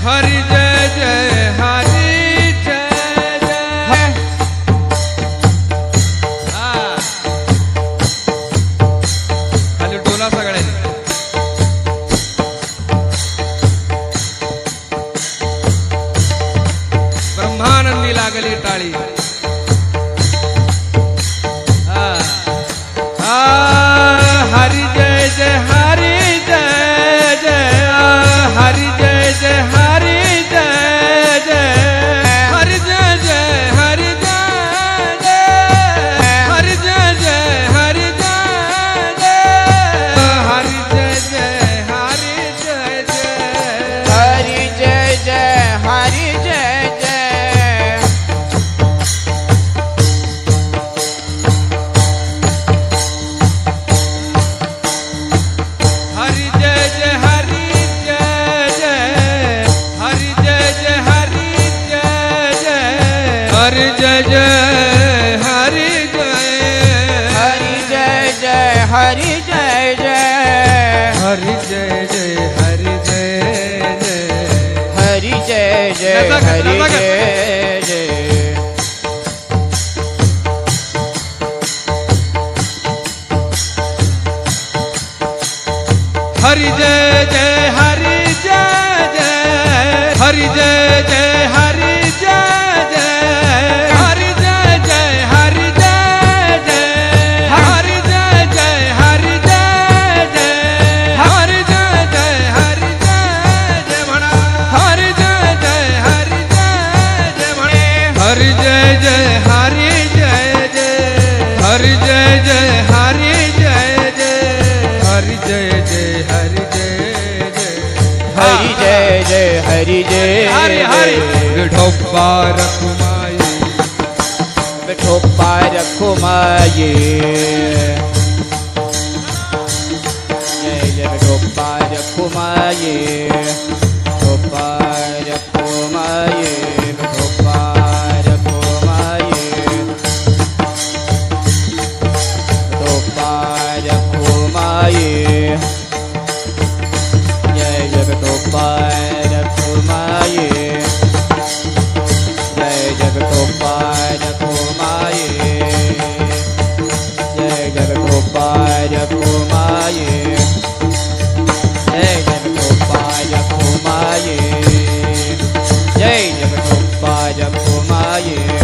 हरि जय जय हरि जय जय। खाली डोला सगळ्यांनी। ब्रह्मानंदी लागली टाळी। हरि जय जय हरि जय जय हरि जय जय हरि जय जय हरि जय जय हरि जय जय हरि जय जय हरि जय जय हरि जय जय हरि जय जय हरि जय जय हरि जय जय। हरि जय जय हरि जय जय हरि जय जय हरि जय जय हरि जय जय हरि जय हरि जय जय हरि जय जय। हरि जय जय हरि जय जय हरि जय जय हरि जय जय। हरि जय जय हरि जय जय हरि जय जय हरि जय जय हरि जय जय हरि जय जय हरि जय जय हरि जय जय हरि जय जय हरि जय जय म्हणा हरि जय जय हरि जय जय म्हणे हरि जय जय हरि जय जय हरि जय जय हरि जय जय हरि जय जय हरि जय जय हरि जय जय हरि जय हरि हरि विठोबा रखुमाई विठोबा रखुमाई जय जय विठोबा रखुमाई विठोबा रखुमाई विठोबा रखुमाई विठोबा रखुमाई जय जय विठोबा रखुमाई जय जय विठोबा रखुमाई जय जय विठोबा रखुमाई जय जय विठोबा रखुमाई जय जय विठोबा रखुमाई।